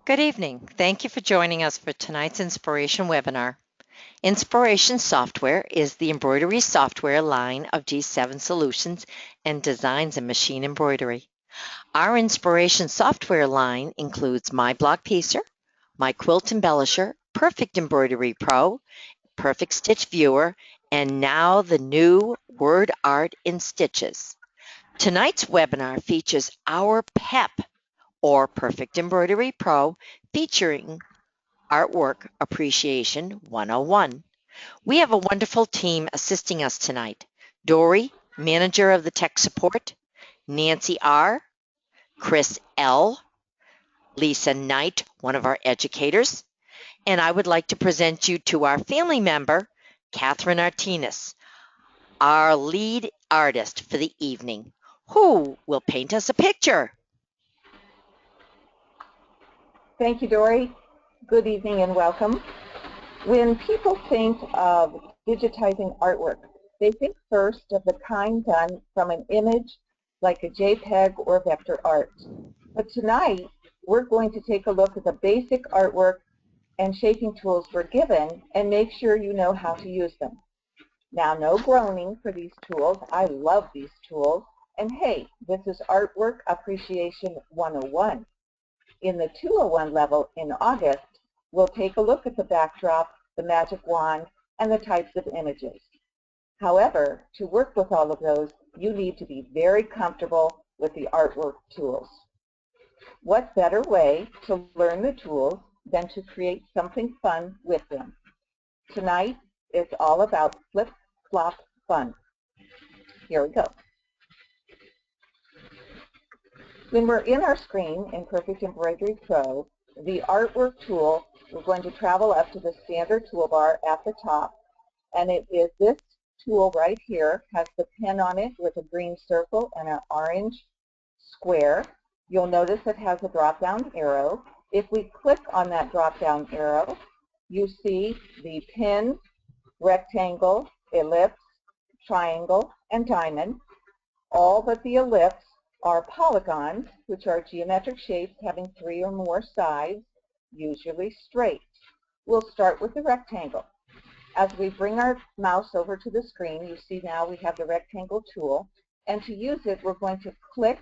Good evening. Thank you for joining us for tonight's Inspiration webinar. Inspiration Software is the embroidery software line of G7 Solutions and designs in machine embroidery. Our Inspiration Software line includes My Block Piecer, My Quilt Embellisher, Perfect Embroidery Pro, Perfect Stitch Viewer, and now the new Word Art in Stitches. Tonight's webinar features our PEP, or Perfect Embroidery Pro, featuring Artwork Appreciation 101. We have a wonderful team assisting us tonight. Dory, Manager of the Tech Support, Nancy R., Chris L., Lisa Knight, one of our educators, and I would like to present you to our family member, Katherine Artines, our lead artist for the evening, who will paint us a picture. Thank you, Dory. Good evening and welcome. When people think of digitizing artwork, they think first of the kind done from an image like a JPEG or vector art. But tonight, we're going to take a look at the basic artwork and shaping tools we're given and make sure you know how to use them. Now, no groaning for these tools. I love these tools. And hey, this is Artwork Appreciation 101. In the 201 level in August, we'll take a look at the backdrop, the magic wand, and the types of images. However, to work with all of those, you need to be very comfortable with the artwork tools. What better way to learn the tools than to create something fun with them? Tonight, it's all about flip-flop fun. Here we go. When we're in our screen in Perfect Embroidery Pro, the Artwork tool, we're going to travel up to the standard toolbar at the top, and it is this tool right here, has the pen on it with a green circle and an orange square. You'll notice it has a drop-down arrow. If we click on that drop-down arrow, you see the pin, rectangle, ellipse, triangle, and diamond. All but the ellipse are polygons, which are geometric shapes having 3 or more sides, usually straight. We'll start with the rectangle. As we bring our mouse over to the screen, you see now we have the rectangle tool, and to use it, we're going to click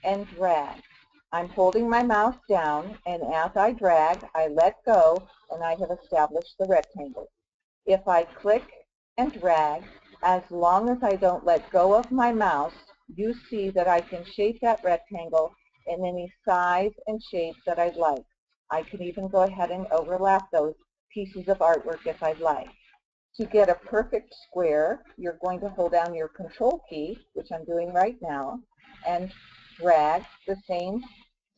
and drag. I'm holding my mouse down, and as I drag, I let go, and I have established the rectangle. If I click and drag, as long as I don't let go of my mouse, you see that I can shape that rectangle in any size and shape that I'd like. I can even go ahead and overlap those pieces of artwork if I'd like. To get a perfect square, you're going to hold down your Control key, which I'm doing right now, and drag the same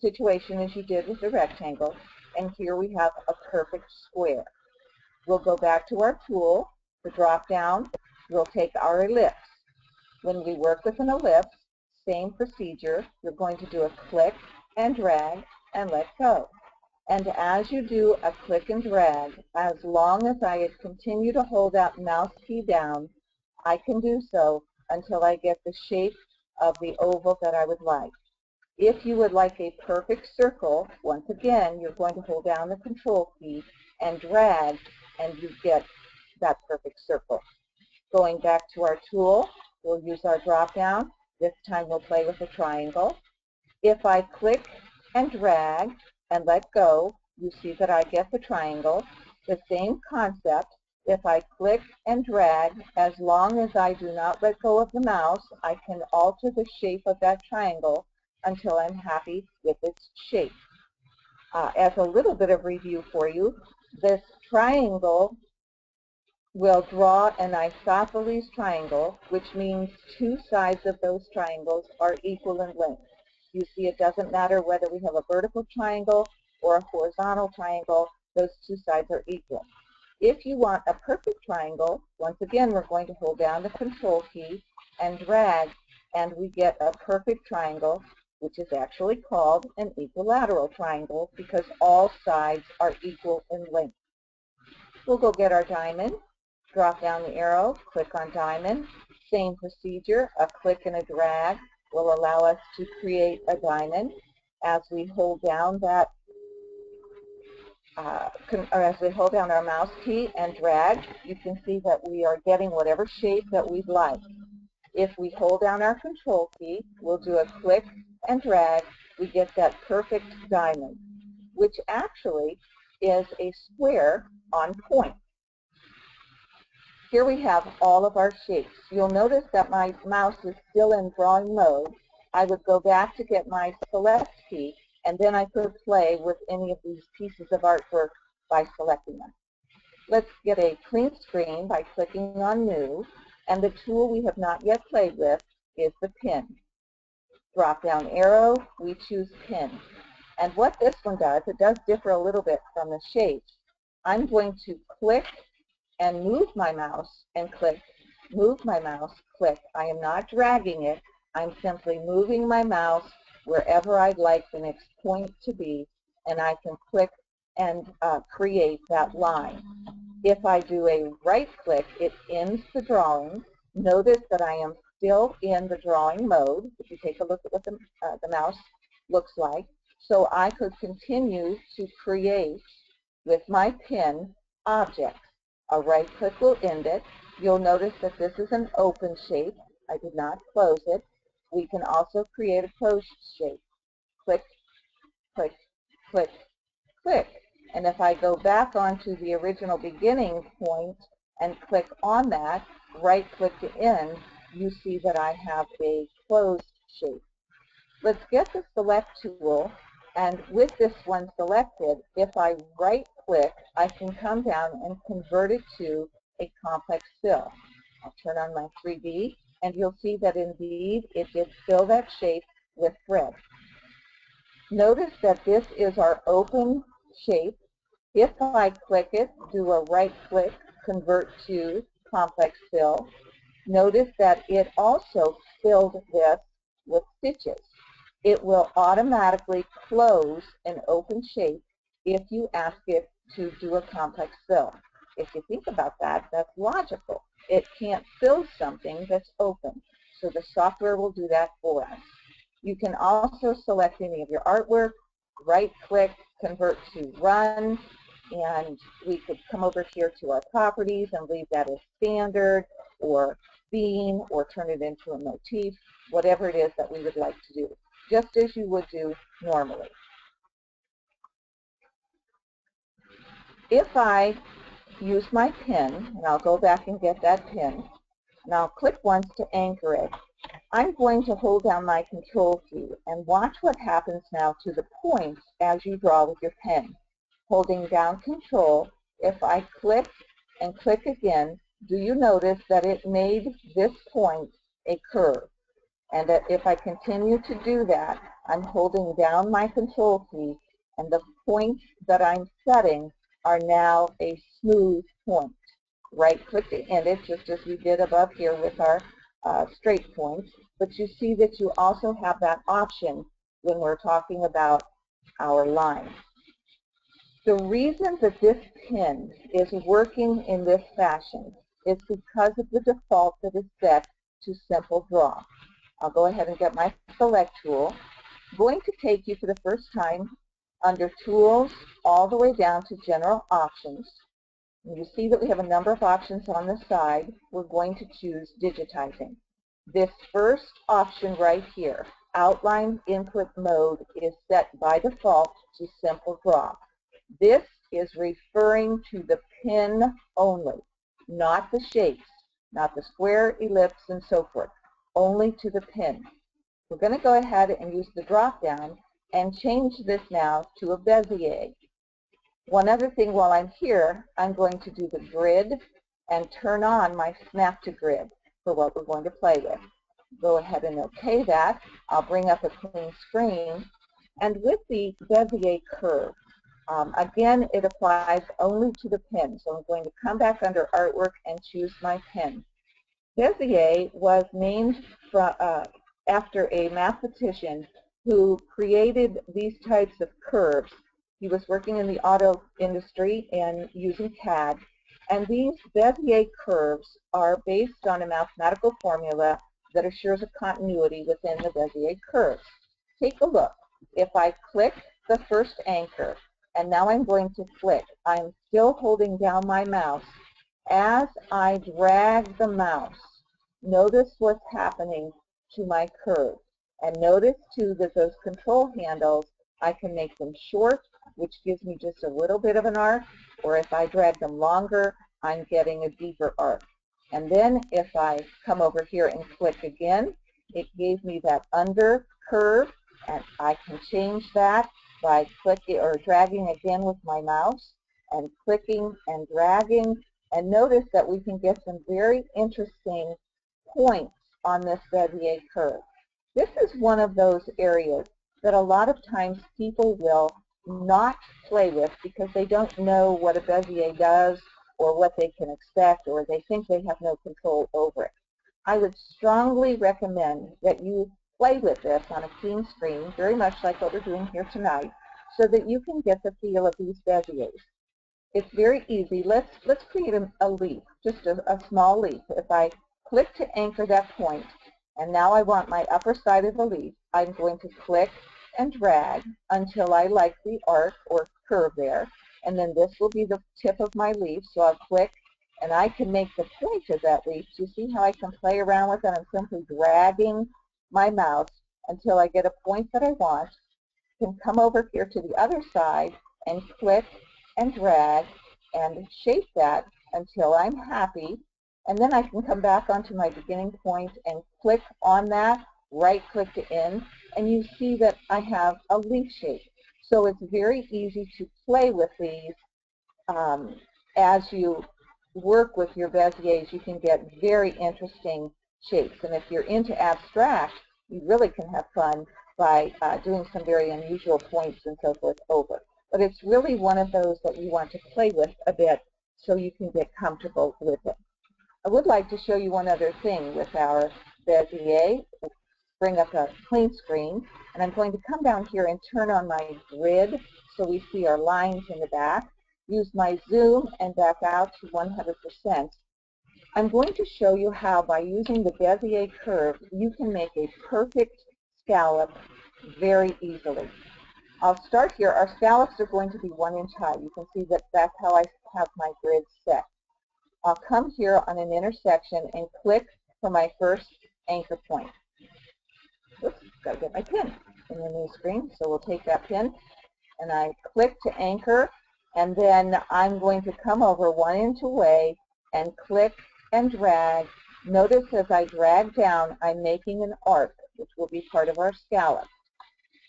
situation as you did with the rectangle, and here we have a perfect square. We'll go back to our tool, the drop down, we'll take our ellipse. When we work with an ellipse, same procedure, you're going to do a click and drag and let go. And as you do a click and drag, as long as I continue to hold that mouse key down, I can do so until I get the shape of the oval that I would like. If you would like a perfect circle, once again, you're going to hold down the Control key and drag, and you get that perfect circle. Going back to our tool, we'll use our drop down. This time we'll play with a triangle. If I click and drag and let go, you see that I get the triangle. The same concept, if I click and drag, as long as I do not let go of the mouse, I can alter the shape of that triangle until I'm happy with its shape. As a little bit of review for you, this triangle will draw an isosceles triangle, which means 2 sides of those triangles are equal in length. You see, it doesn't matter whether we have a vertical triangle or a horizontal triangle, those 2 sides are equal. If you want a perfect triangle, once again, we're going to hold down the Control key and drag, and we get a perfect triangle, which is actually called an equilateral triangle because all sides are equal in length. We'll go get our diamond. Drop down the arrow, click on diamond. Same procedure, a click and a drag will allow us to create a diamond. As we hold down that or as we hold down our mouse key and drag, you can see that we are getting whatever shape that we'd like. If we hold down our control key, we'll do a click and drag, we get that perfect diamond, which actually is a square on point. Here we have all of our shapes. You'll notice that my mouse is still in drawing mode. I would go back to get my select key, and then I could play with any of these pieces of artwork by selecting them. Let's get a clean screen by clicking on New, and the tool we have not yet played with is the pin. Drop down arrow, we choose pin. And what this one does, it does differ a little bit from the shapes. I'm going to click and move my mouse and click, move my mouse, click. I am not dragging it. I'm simply moving my mouse wherever I'd like the next point to be, and I can click and create that line. If I do a right click, it ends the drawing. Notice that I am still in the drawing mode. If you take a look at what the mouse looks like. So I could continue to create with my pen objects. A right click will end it. You'll notice that this is an open shape. I did not close it. We can also create a closed shape. Click, click, click, click. And if I go back onto the original beginning point and click on that, right click to end, you see that I have a closed shape. Let's get the select tool, and with this one selected, if I right click, I can come down and convert it to a complex fill. I'll turn on my 3D, and you'll see that indeed it did fill that shape with thread. Notice that this is our open shape. If I click it, do a right click, convert to complex fill, notice that it also filled this with stitches. It will automatically close an open shape if you ask it to do a complex fill. If you think about that, that's logical. It can't fill something that's open. So the software will do that for us. You can also select any of your artwork, right-click, convert to run, and we could come over here to our properties and leave that as standard or theme or turn it into a motif, whatever it is that we would like to do, just as you would do normally. If I use my pen, and I'll go back and get that pen, and I'll click once to anchor it, I'm going to hold down my control key and watch what happens now to the points as you draw with your pen. Holding down control, if I click and click again, do you notice that it made this point a curve? And that if I continue to do that, I'm holding down my control key, and the points that I'm setting are now a smooth point. Right click to end it, just as we did above here with our straight points, but you see that you also have that option when we're talking about our lines. The reason that this pen is working in this fashion is because of the default that is set to simple draw. I'll go ahead and get my select tool. I'm going to take you for the first time under tools all the way down to general options. You see that we have a number of options on the side. We're going to choose digitizing. This first option right here, outline input mode, is set by default to simple draw. This is referring to the pen only, not the shapes, not the square, ellipse, and so forth, only to the pen. We're going to go ahead and use the drop down and change this now to a Bezier. One other thing while I'm here, I'm going to do the grid and turn on my snap to grid for what we're going to play with. Go ahead and OK that. I'll bring up a clean screen. And with the Bezier curve, again, it applies only to the pen. So I'm going to come back under artwork and choose my pen. Bezier was named after a mathematician who created these types of curves. He was working in the auto industry and using CAD. And these Bezier curves are based on a mathematical formula that assures a continuity within the Bezier curves. Take a look. If I click the first anchor and now I'm going to click. I'm still holding down my mouse. As I drag the mouse, notice what's happening to my curve. And notice too that those control handles, I can make them short, which gives me just a little bit of an arc, or if I drag them longer, I'm getting a deeper arc. And then if I come over here and click again, it gave me that under curve, and I can change that by clicking or dragging again with my mouse and clicking and dragging. And notice that we can get some very interesting points on this Bezier curve. This is one of those areas that a lot of times people will not play with because they don't know what a Bezier does or what they can expect, or they think they have no control over it. I would strongly recommend that you play with this on a clean screen, very much like what we're doing here tonight, so that you can get the feel of these Beziers. It's very easy. Let's create a leaf, just a small leaf. If I click to anchor that point, and now I want my upper side of the leaf, I'm going to click and drag until I like the arc or curve there. And then this will be the tip of my leaf, so I'll click, and I can make the point of that leaf. Do you see how I can play around with it? I'm simply dragging my mouse until I get a point that I want. I can come over here to the other side and click and drag and shape that until I'm happy. And then I can come back onto my beginning point and click on that, right-click to end, and you see that I have a leaf shape. So it's very easy to play with these as you work with your Beziers. You can get very interesting shapes. And if you're into abstract, you really can have fun by doing some very unusual points and so forth over. But it's really one of those that you want to play with a bit so you can get comfortable with it. I would like to show you one other thing with our Bezier. Bring up a clean screen, and I'm going to come down here and turn on my grid so we see our lines in the back. Use my zoom and back out to 100%. I'm going to show you how, by using the Bezier curve, you can make a perfect scallop very easily. I'll start here. Our scallops are going to be 1 inch high. You can see that that's how I have my grid set. I'll come here on an intersection and click for my first anchor point. Oops, got to get my pin in the new screen, so we'll take that pin, and I click to anchor, and then I'm going to come over 1 inch away and click and drag. Notice as I drag down, I'm making an arc, which will be part of our scallop.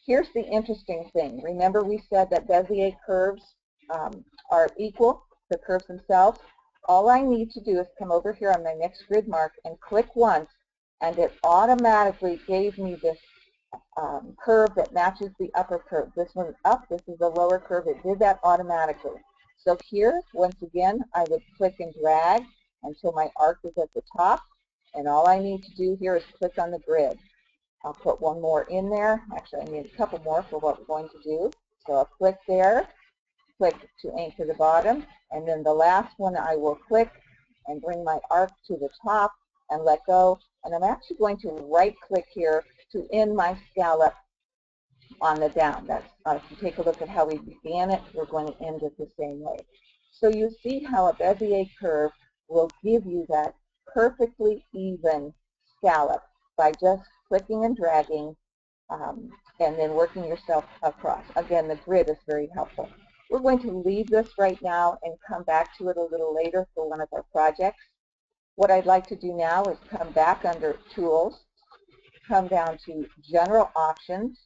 Here's the interesting thing. Remember we said that Bezier curves are equal, the curves themselves. All I need to do is come over here on my next grid mark and click once, and it automatically gave me this curve that matches the upper curve. This one's up, this is the lower curve. It did that automatically. So here, once again, I would click and drag until my arc is at the top, and all I need to do here is click on the grid. I'll put one more in there. Actually, I need a couple more for what we're going to do. So I'll click there, click to anchor the bottom, and then the last one I will click and bring my arc to the top and let go. And I'm actually going to right-click here to end my scallop on the down. That's, if you take a look at how we began it, we're going to end it the same way. So you see how a Bezier curve will give you that perfectly even scallop by just clicking and dragging and then working yourself across. Again, the grid is very helpful. We're going to leave this right now and come back to it a little later for one of our projects. What I'd like to do now is come back under Tools, come down to General Options.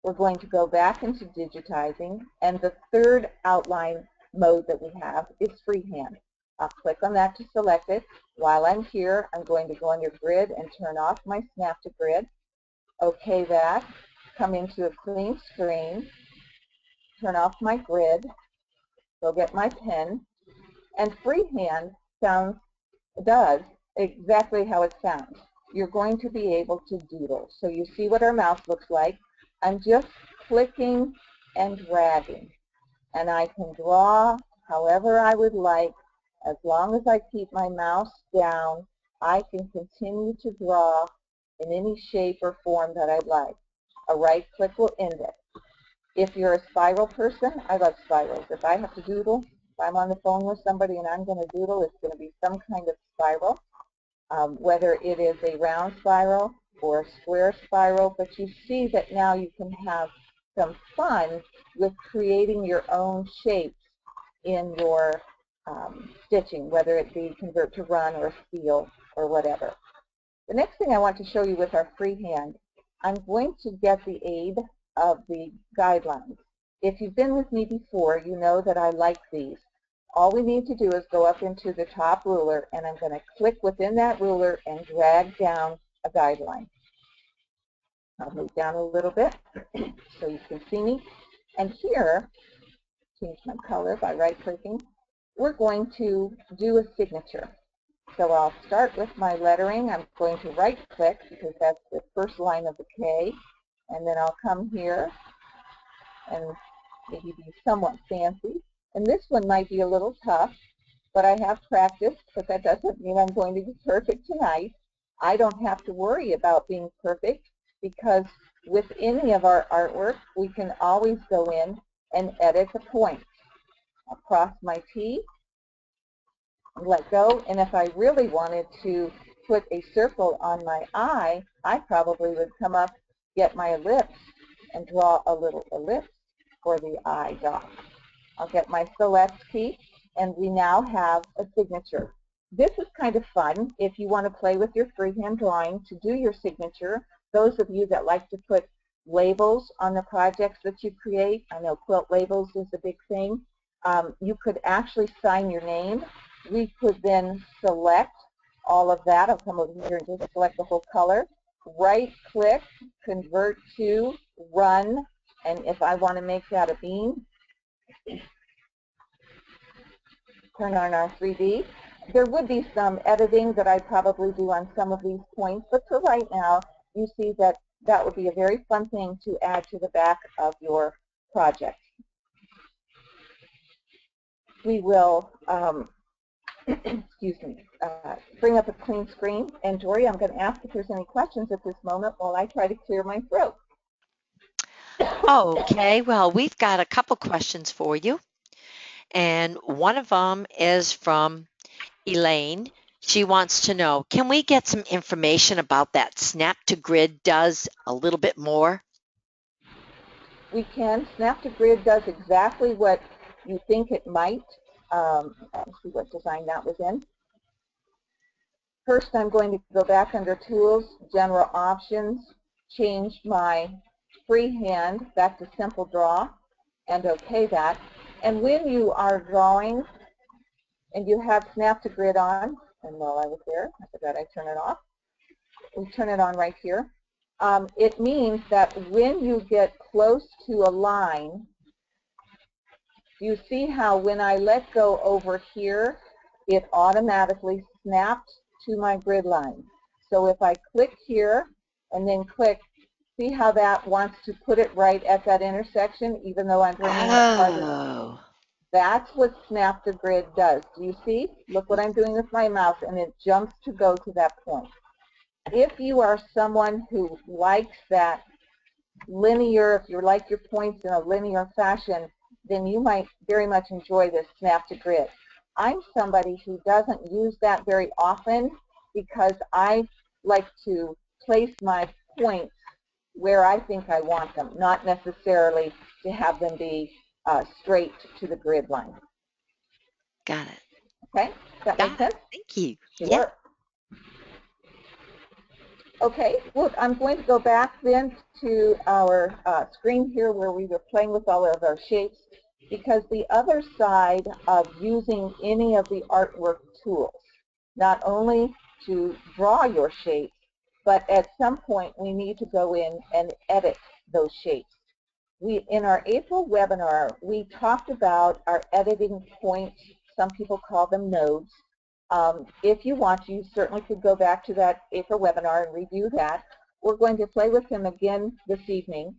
We're going to go back into Digitizing, and the third outline mode that we have is Freehand. I'll click on that to select it. While I'm here, I'm going to go under Grid and turn off my Snap to Grid. OK that. Come into a clean screen. Turn off my grid. Go get my pen. And Freehand does exactly how it sounds. You're going to be able to doodle. So you see what our mouse looks like. I'm just clicking and dragging. And I can draw however I would like. As long as I keep my mouse down, I can continue to draw in any shape or form that I'd like. A right click will end it. If you're a spiral person, I love spirals. If I have to doodle, if I'm on the phone with somebody and I'm going to doodle, it's going to be some kind of spiral, whether it is a round spiral or a square spiral. But you see that now you can have some fun with creating your own shapes in your stitching, whether it be convert to run or steal or whatever. The next thing I want to show you with our freehand, I'm going to get the aid of the guidelines. If you've been with me before, you know that I like these. All we need to do is go up into the top ruler, and I'm going to click within that ruler and drag down a guideline. I'll move down a little bit so you can see me. And here, change my color by right-clicking, we're going to do a signature. So I'll start with my lettering. I'm going to right-click because that's the first line of the K, and then I'll come here and maybe be somewhat fancy. And this one might be a little tough, but I have practiced, but that doesn't mean I'm going to be perfect tonight. I don't have to worry about being perfect because with any of our artwork, we can always go in and edit the points. I'll cross my T, let go, and if I really wanted to put a circle on my eye, I probably would come up, get my ellipse, and draw a little ellipse for the eye dot. I'll get my select key, and we now have a signature. This is kind of fun if you want to play with your freehand drawing to do your signature. Those of you that like to put labels on the projects that you create, I know quilt labels is a big thing. You could actually sign your name. We could then select all of that. I'll come over here and just select the whole color. Right-click, convert to, run, and if I want to make that a bean, turn on our 3D. There would be some editing that I'd probably do on some of these points, but for right now, you see that that would be a very fun thing to add to the back of your project. We will excuse me, bring up a clean screen. And Dory, I'm going to ask if there's any questions at this moment while I try to clear my throat. Okay, well, we've got a couple questions for you. And one of them is from Elaine. She wants to know, can we get some information about that Snap to Grid does a little bit more? We can. Snap to Grid does exactly what you think it might. Let's see what design that was in. First, I'm going to go back under Tools, General Options, change my freehand back to Simple Draw, and OK that. And when you are drawing and you have Snap to Grid on, and while I was there, I forgot I turn it off. We turn it on right here. It means that when you get close to a line, you see how when I let go over here, it automatically snapped to my grid line. So if I click here and then click, see how that wants to put it right at that intersection, even though I'm bringing it farther? Oh. That's what Snap to Grid does. Do you see? Look what I'm doing with my mouse, and it jumps to go to that point. If you are someone who likes that linear, if you like your points in a linear fashion, then you might very much enjoy this Snap to Grid. I'm somebody who doesn't use that very often because I like to place my points where I think I want them, not necessarily to have them be straight to the grid line. Got it. Okay, does that make sense? Thank you. Sure. Yeah. Okay, look, I'm going to go back then to our screen here where we were playing with all of our shapes, because the other side of using any of the artwork tools, not only to draw your shapes, but at some point we need to go in and edit those shapes. In our April webinar, we talked about our editing points. Some people call them nodes. If you want, you certainly could go back to that April webinar and review that. We're going to play with them again this evening.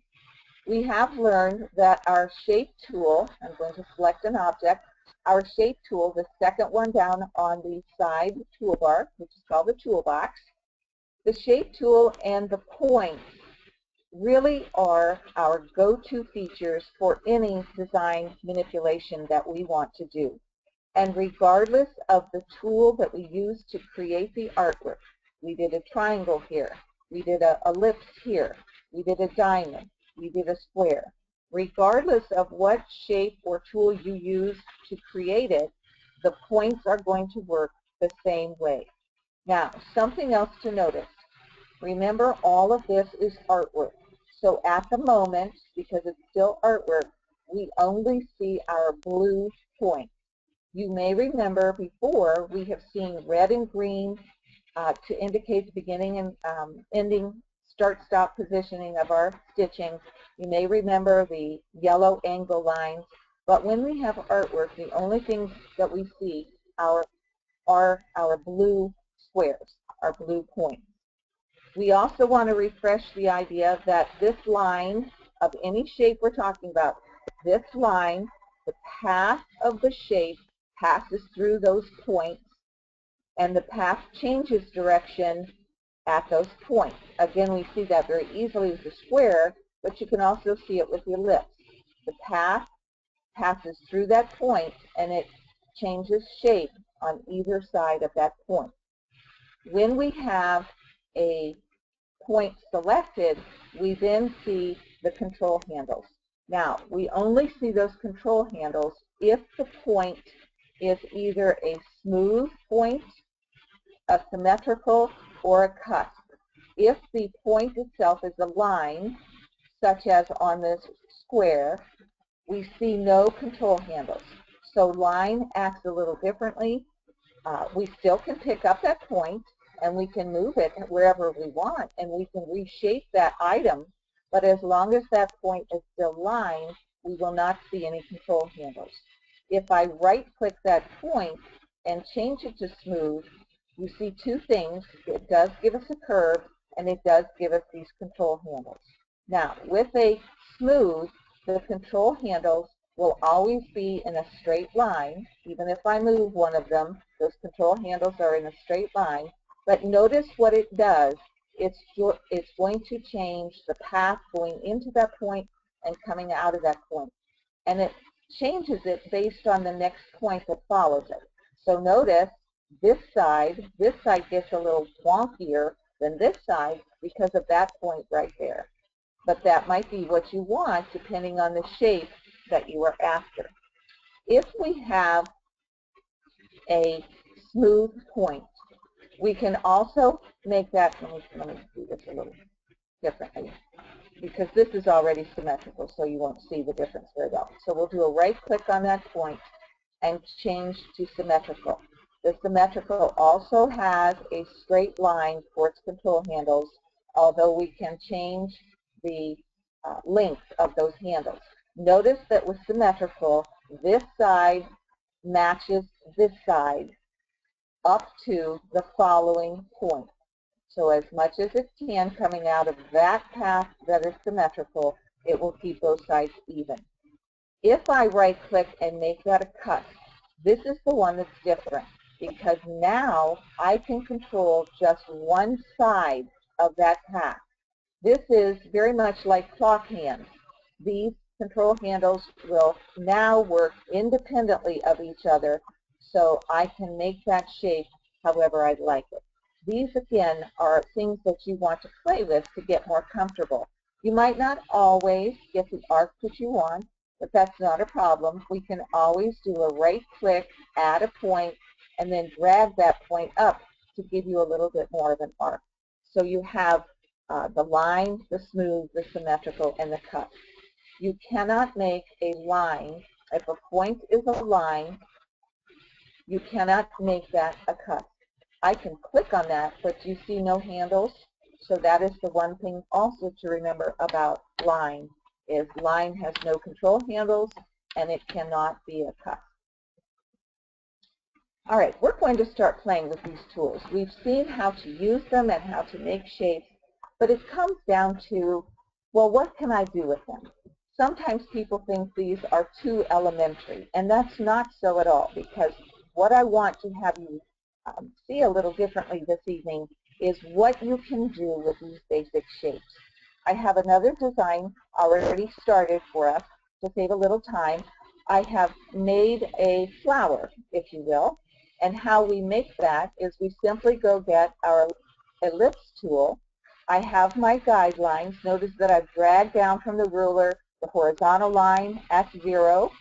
We have learned that our shape tool, I'm going to select an object, our shape tool, the second one down on the side toolbar, which is called the toolbox, the shape tool and the points really are our go-to features for any design manipulation that we want to do. And regardless of the tool that we use to create the artwork, we did a triangle here, we did an ellipse here, we did a diamond, we did a square. Regardless of what shape or tool you use to create it, the points are going to work the same way. Now, something else to notice. Remember, all of this is artwork. So at the moment, because it's still artwork, we only see our blue points. You may remember before we have seen red and green to indicate the beginning and ending start-stop positioning of our stitching. You may remember the yellow angle lines. But when we have artwork, the only things that we see are our blue squares, our blue points. We also want to refresh the idea that this line of any shape we're talking about, this line, the path of the shape passes through those points, and the path changes direction at those points. Again, we see that very easily with the square, but you can also see it with the ellipse. The path passes through that point, and it changes shape on either side of that point. When we have a point selected, we then see the control handles. Now, we only see those control handles if the point is either a smooth point, a symmetrical, or a cusp. If the point itself is a line, such as on this square, we see no control handles. So line acts a little differently. We still can pick up that point and we can move it wherever we want, and we can reshape that item, but as long as that point is still lined, we will not see any control handles. If I right-click that point and change it to smooth, you see two things. It does give us a curve, and it does give us these control handles. Now, with a smooth, the control handles will always be in a straight line. Even if I move one of them, those control handles are in a straight line. But notice what it does. It's going to change the path going into that point and coming out of that point. And it changes it based on the next point that follows it. So notice this side gets a little wonkier than this side because of that point right there. But that might be what you want depending on the shape that you are after. If we have a smooth point, we can also make that, let me do this a little differently, because this is already symmetrical, so you won't see the difference very well. So we'll do a right click on that point and change to symmetrical. The symmetrical also has a straight line for its control handles, although we can change the length of those handles. Notice that with symmetrical, this side matches this side up to the following point. So as much as it can coming out of that path that is symmetrical, it will keep those sides even. If I right-click and make that a cut, this is the one that's different, because now I can control just one side of that path. This is very much like clock hands. These control handles will now work independently of each other, so I can make that shape however I'd like it. These, again, are things that you want to play with to get more comfortable. You might not always get the arc that you want, but that's not a problem. We can always do a right click, add a point, and then drag that point up to give you a little bit more of an arc. So you have the line, the smooth, the symmetrical, and the cut. You cannot make a line. If a point is a line, you cannot make that a cut. I can click on that, but you see no handles. So that is the one thing also to remember about line, is line has no control handles and it cannot be a cut. All right, we're going to start playing with these tools. We've seen how to use them and how to make shapes, but it comes down to, well, what can I do with them? Sometimes people think these are too elementary, and that's not so at all, because what I want to have you see a little differently this evening is what you can do with these basic shapes. I have another design already started for us to save a little time. I have made a flower, if you will, and how we make that is we simply go get our Ellipse tool. I have my guidelines. Notice that I've dragged down from the ruler the horizontal line at 0,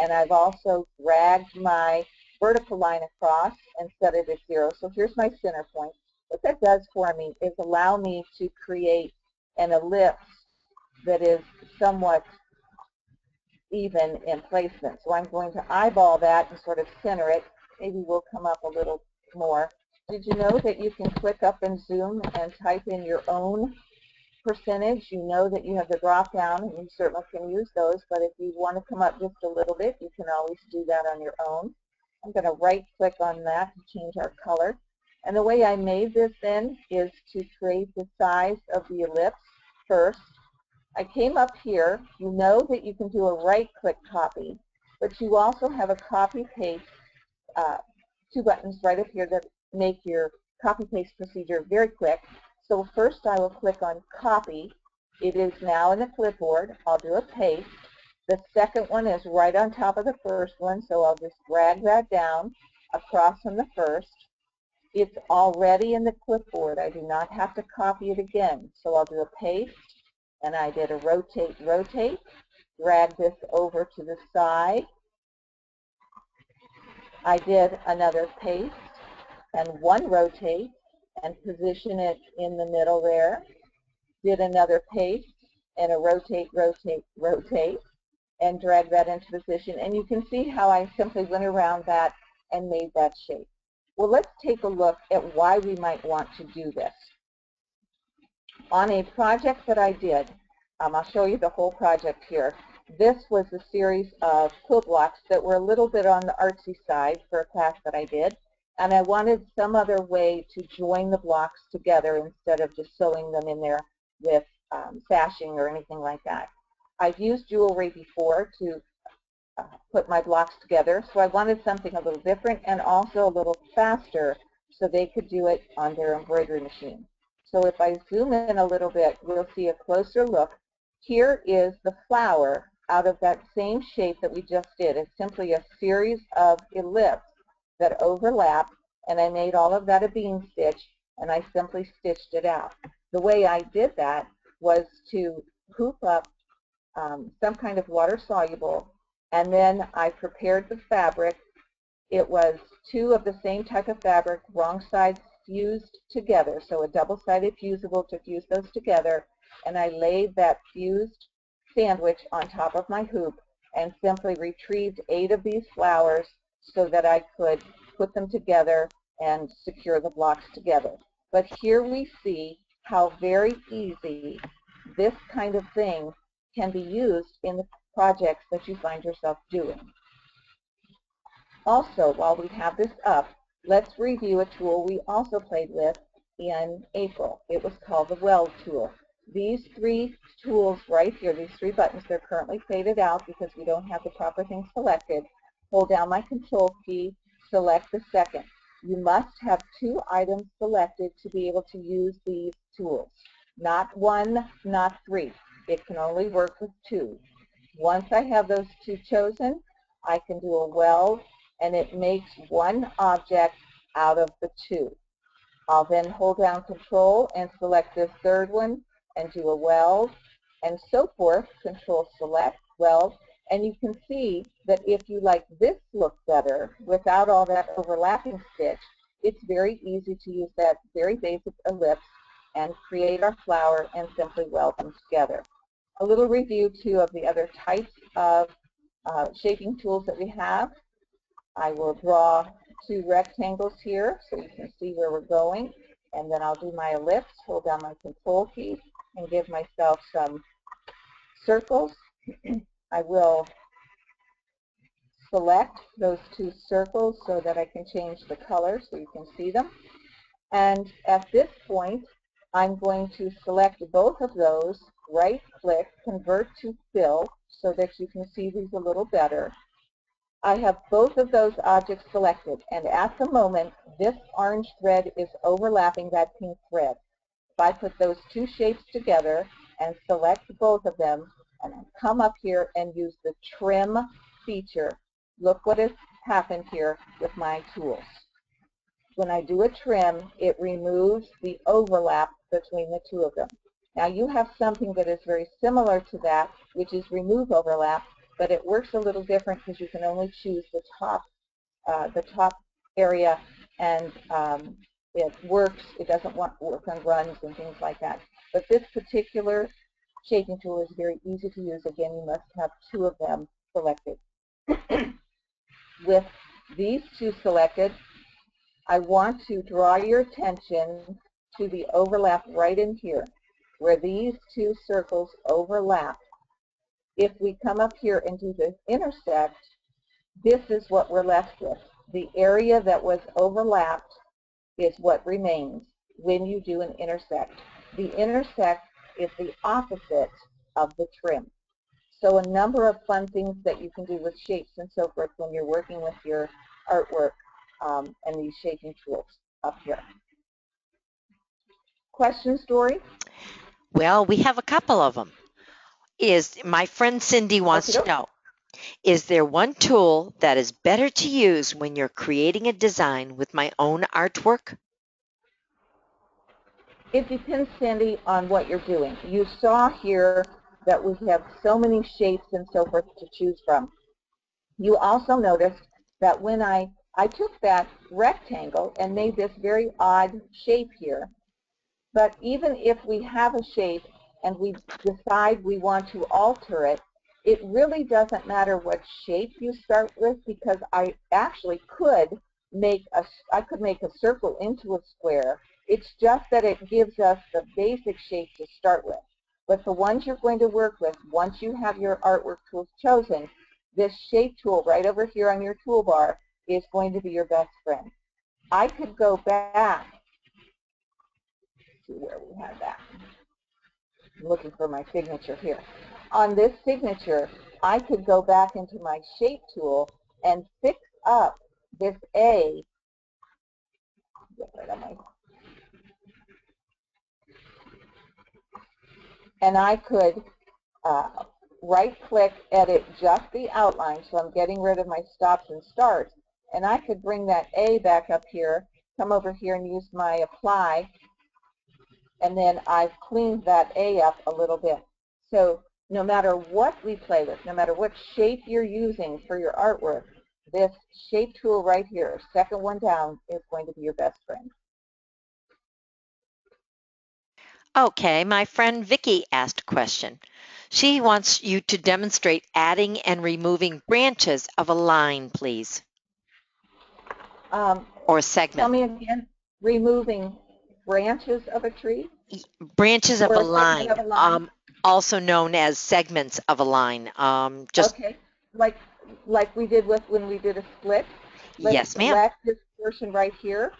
and I've also dragged my vertical line across and set it at 0. So here's my center point. What that does for me is allow me to create an ellipse that is somewhat even in placement. So I'm going to eyeball that and sort of center it. Maybe we'll come up a little more. Did you know that you can click up and zoom and type in your own percentage? You know that you have the drop down, and you certainly can use those, but if you want to come up just a little bit, you can always do that on your own. I'm going to right click on that to change our color. And the way I made this then is to create the size of the ellipse first. I came up here. You know that you can do a right-click copy, but you also have a copy-paste, 2 buttons right up here that make your copy-paste procedure very quick. So first I will click on Copy. It is now in the clipboard. I'll do a paste. The second one is right on top of the first one, so I'll just drag that down across from the first. It's already in the clipboard. I do not have to copy it again. So I'll do a paste, and I did a rotate, rotate. Drag this over to the side. I did another paste and one rotate and position it in the middle there. Did another paste and a rotate, rotate, rotate, and drag that into position. And you can see how I simply went around that and made that shape. Well, let's take a look at why we might want to do this. On a project that I did, I'll show you the whole project here. This was a series of quilt blocks that were a little bit on the artsy side for a class that I did, and I wanted some other way to join the blocks together instead of just sewing them in there with sashing or anything like that. I've used jewelry before to put my blocks together, so I wanted something a little different and also a little faster so they could do it on their embroidery machine. So if I zoom in a little bit, we'll see a closer look. Here is the flower out of that same shape that we just did. It's simply a series of ellipses that overlap, and I made all of that a bean stitch, and I simply stitched it out. The way I did that was to hoop up some kind of water-soluble, and then I prepared the fabric. It was 2 of the same type of fabric, wrong sides fused together, so a double-sided fusible to fuse those together, and I laid that fused sandwich on top of my hoop and simply retrieved 8 of these flowers so that I could put them together and secure the blocks together. But here we see how very easy this kind of thing can be used in the projects that you find yourself doing. Also, while we have this up, let's review a tool we also played with in April. It was called the Weld tool. These 3 tools right here, these 3 buttons, they're currently faded out because we don't have the proper thing selected. Hold down my Control key, select the second. You must have 2 items selected to be able to use these tools. Not 1, not 3. It can only work with 2. Once I have those 2 chosen, I can do a weld, and it makes 1 object out of the 2. I'll then hold down Control and select this 3rd one and do a weld, and so forth. Control select, weld, and you can see that if you like this look better without all that overlapping stitch, it's very easy to use that very basic ellipse and create our flower and simply weld them together. A little review too of the other types of shaping tools that we have. I will draw 2 rectangles here so you can see where we're going, and then I'll do my ellipse, hold down my Control key, and give myself some circles. I will select those 2 circles so that I can change the color so you can see them. And at this point, I'm going to select both of those, right-click, convert to fill so that you can see these a little better. I have both of those objects selected, and at the moment, this orange thread is overlapping that pink thread. If I put those 2 shapes together and select both of them and come up here and use the trim feature. Look what has happened here with my tools. When I do a trim, it removes the overlap between the two of them. Now you have something that is very similar to that, which is remove overlap, but it works a little different because you can only choose the top area, and it works. It doesn't work on runs and things like that. But this particular shaping tool is very easy to use. Again, you must have two of them selected. With these two selected, I want to draw your attention to the overlap right in here, where these two circles overlap. If we come up here and do the intersect, this is what we're left with. The area that was overlapped is what remains when you do an intersect. The intersect is the opposite of the trim. So a number of fun things that you can do with shapes and so forth when you're working with your artwork and these shaping tools up here. Questions, Dory? Well, we have a couple of them. My friend Cindy wants to know, is there one tool that is better to use when you're creating a design with my own artwork? It depends, Cindy, on what you're doing. You saw here that we have so many shapes and so forth to choose from. You also noticed that when I took that rectangle and made this very odd shape here, but even if we have a shape and we decide we want to alter it, it really doesn't matter what shape you start with, because I actually could make a circle into a square. It's just that it gives us the basic shape to start with. But the ones you're going to work with, once you have your artwork tools chosen, this shape tool right over here on your toolbar is going to be your best friend. I could go back to where we had that. I'm looking for my signature here. On this signature, I could go back into my shape tool and fix up this A. Get rid of my, and I could right-click, edit just the outline, so I'm getting rid of my stops and starts, and I could bring that A back up here, come over here and use my apply, and then I've cleaned that A up a little bit. So no matter what we play with, no matter what shape you're using for your artwork, this shape tool right here, second one down, is going to be your best friend. Okay, my friend Vicki asked a question. She wants you to demonstrate adding and removing branches of a line, please. Or segment. Tell me again, removing branches of a tree? Branches of or a line, of a line? Also known as segments of a line. Okay, like we did when we did a split. Yes, ma'am. Select this portion right here,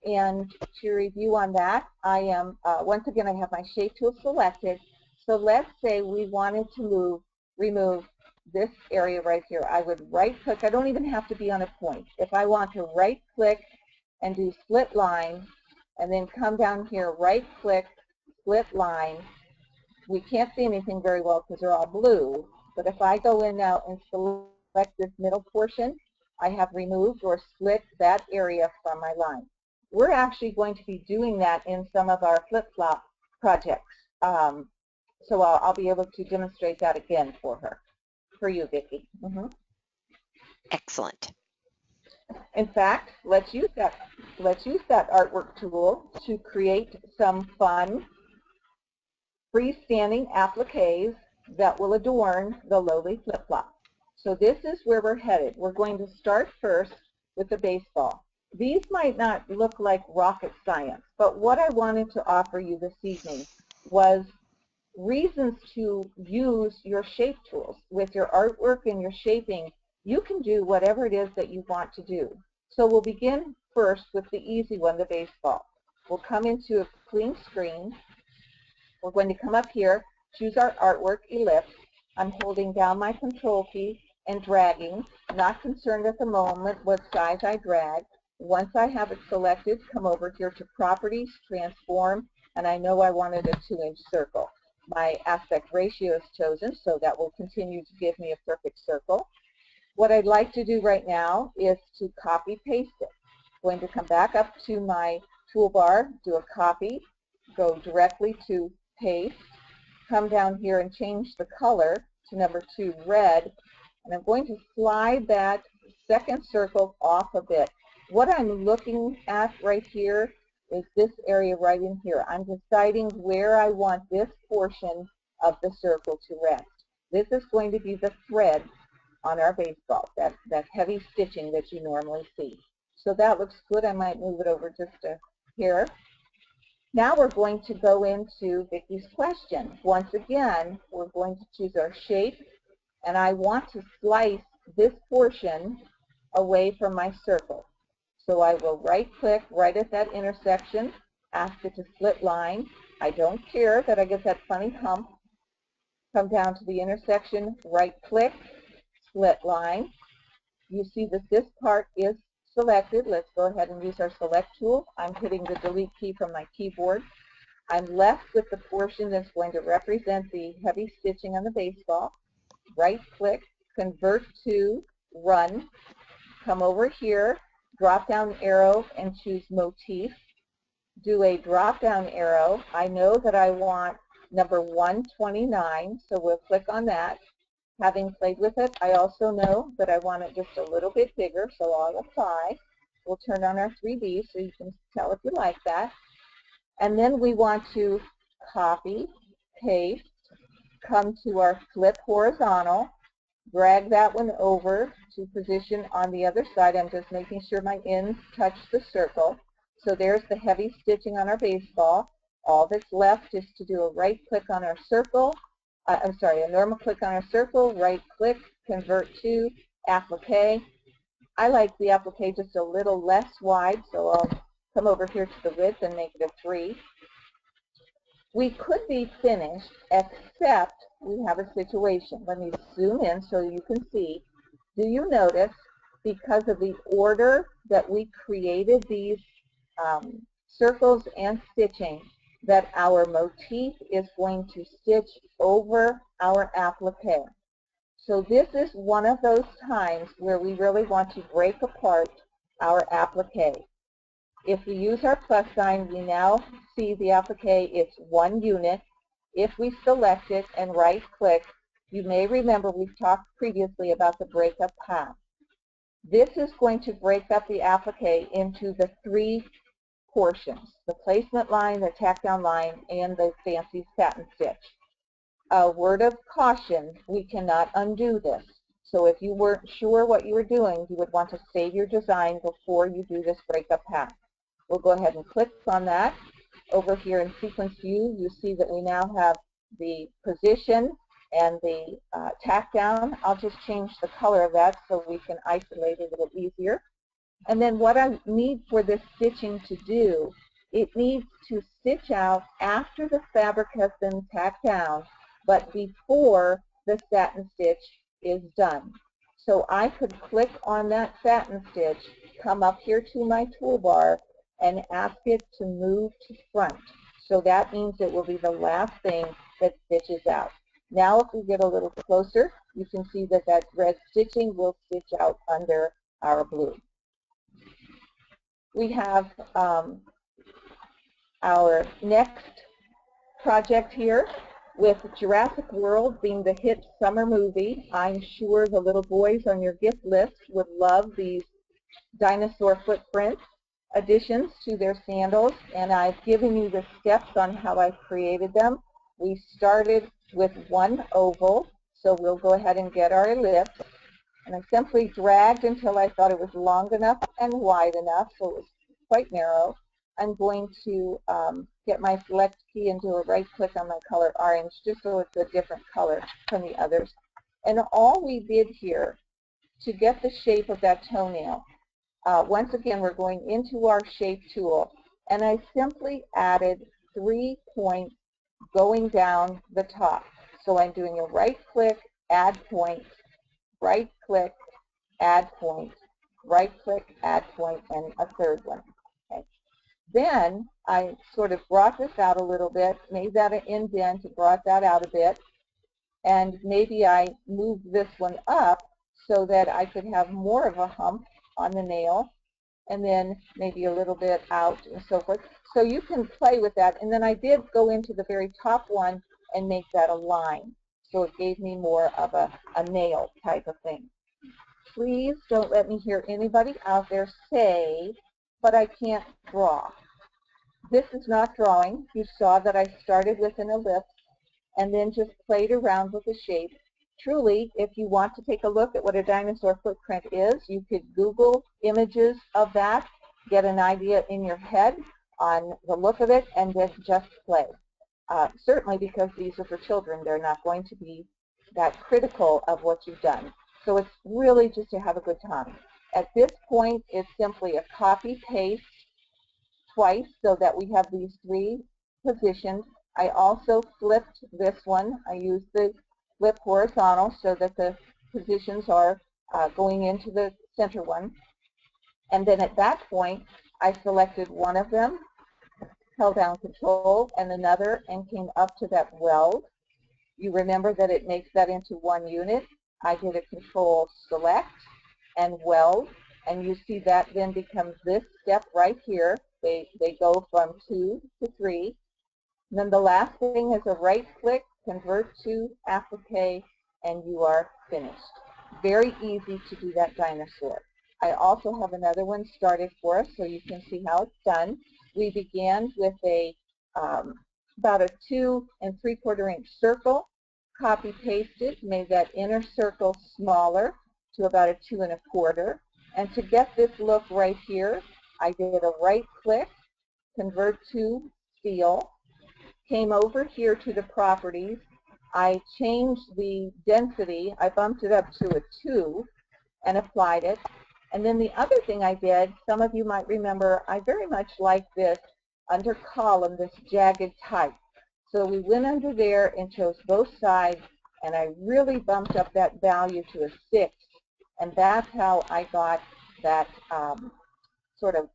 and to review on that, I am once again I have my shape tool selected. So let's say we wanted to remove this area right here. I would right click. I don't even have to be on a point. If I want to right click and do split line, and then come down here, right click, split line. We can't see anything very well because they're all blue, but if I go in now and select this middle portion, I have removed or split that area from my line. We're actually going to be doing that in some of our flip-flop projects. So I'll be able to demonstrate that again for you, Vicki. Excellent. In fact, let's use that artwork tool to create some fun freestanding appliques that will adorn the lowly flip-flop. So this is where we're headed. We're going to start first with the baseball. These might not look like rocket science, but what I wanted to offer you this evening was reasons to use your shape tools. With your artwork and your shaping, you can do whatever it is that you want to do. So we'll begin first with the easy one, the baseball. We'll come into a clean screen. We're going to come up here, choose our artwork, Ellipse. I'm holding down my control key and dragging, not concerned at the moment what size I drag. Once I have it selected, come over here to Properties, Transform, and I know I wanted a 2-inch circle. My aspect ratio is chosen, so that will continue to give me a perfect circle. What I'd like to do right now is to copy paste it. I'm going to come back up to my toolbar, do a copy, go directly to paste, come down here and change the color to number 2, red, and I'm going to slide that second circle off a bit. What I'm looking at right here is this area right in here. I'm deciding where I want this portion of the circle to rest. This is going to be the thread on our baseball, that heavy stitching that you normally see. So that looks good. I might move it over just to here. Now we're going to go into Vicky's question. Once again, we're going to choose our shape, and I want to slice this portion away from my circle. So I will right-click right at that intersection, ask it to split line. I don't care that I get that funny hump. Come down to the intersection, right-click, split line. You see that this part is selected. Let's go ahead and use our select tool. I'm hitting the delete key from my keyboard. I'm left with the portion that's going to represent the heavy stitching on the baseball. Right-click, convert to, run. Come over here, drop-down arrow, and choose motif. Do a drop-down arrow. I know that I want number 129, so we'll click on that. Having played with it, I also know that I want it just a little bit bigger, so I'll apply. We'll turn on our 3D so you can tell if you like that. And then we want to copy, paste, come to our flip horizontal, drag that one over to position on the other side. I'm just making sure my ends touch the circle. So there's the heavy stitching on our baseball. All that's left is to do a right click on our circle. A normal click on our circle, right click, convert to, applique. I like the applique just a little less wide, so I'll come over here to the width and make it a 3. We could be finished, except we have a situation. Let me zoom in so you can see. Do you notice, because of the order that we created these circles and stitching, that our motif is going to stitch over our applique? So this is one of those times where we really want to break apart our applique. If we use our plus sign, we now see the applique, it's one unit. If we select it and right click, you may remember we've talked previously about the breakup path. This is going to break up the applique into the 3 portions: the placement line, the tack down line, and the fancy satin stitch. A word of caution, we cannot undo this. So if you weren't sure what you were doing, you would want to save your design before you do this breakup path. We'll go ahead and click on that. Over here in sequence view, you see that we now have the position and the tack down. I'll just change the color of that so we can isolate it a little easier. And then what I need for this stitching to do, it needs to stitch out after the fabric has been tacked down, but before the satin stitch is done. So I could click on that satin stitch, come up here to my toolbar, and ask it to move to front. So that means it will be the last thing that stitches out. Now if we get a little closer, you can see that that red stitching will stitch out under our blue. We have our next project here with Jurassic World being the hit summer movie. I'm sure the little boys on your gift list would love these dinosaur footprint additions to their sandals, and I've given you the steps on how I created them. We started with one oval, so we'll go ahead and get our ellipse, and I simply dragged until I thought it was long enough and wide enough, so it was quite narrow. I'm going to get my select key and do a right click on my color orange just so it's a different color from the others. And all we did here to get the shape of that toenail, once again, we're going into our shape tool, and I simply added 3 points going down the top. So I'm doing a right click, add point, right click, add point, right click, add point, and a third one. Okay. Then I sort of brought this out a little bit, made that an indent, brought that out a bit, and maybe I moved this one up so that I could have more of a hump on the nail, and then maybe a little bit out and so forth. So you can play with that. And then I did go into the very top one and make that a line. So it gave me more of a nail type of thing. Please don't let me hear anybody out there say, but I can't draw. This is not drawing. You saw that I started with an ellipse and then just played around with the shape. Truly, if you want to take a look at what a dinosaur footprint is, you could Google images of that, get an idea in your head on the look of it, and then just play. Certainly because these are for children, they're not going to be that critical of what you've done. So it's really just to have a good time. At this point, it's simply a copy-paste twice so that we have these three positions. I also flipped this one. I used the flip horizontal so that the positions are going into the center one. And then at that point, I selected one of them, held down Control and another, and came up to that weld. You remember that it makes that into one unit. I did a Control Select and weld, and you see that then becomes this step right here. They go from 2 to 3. And then the last thing is a right click, convert to applique, and you are finished. Very easy to do that dinosaur. I also have another one started for us so you can see how it's done. We began with a about a 2 3/4 inch circle, copy pasted, made that inner circle smaller to about a 2 1/4. And to get this look right here, I did a right click, convert to steel, came over here to the properties. I changed the density. I bumped it up to a 2 and applied it. And then the other thing I did, some of you might remember, I very much like this under column, this jagged type. So we went under there and chose both sides, and I really bumped up that value to a 6. And that's how I got that sort of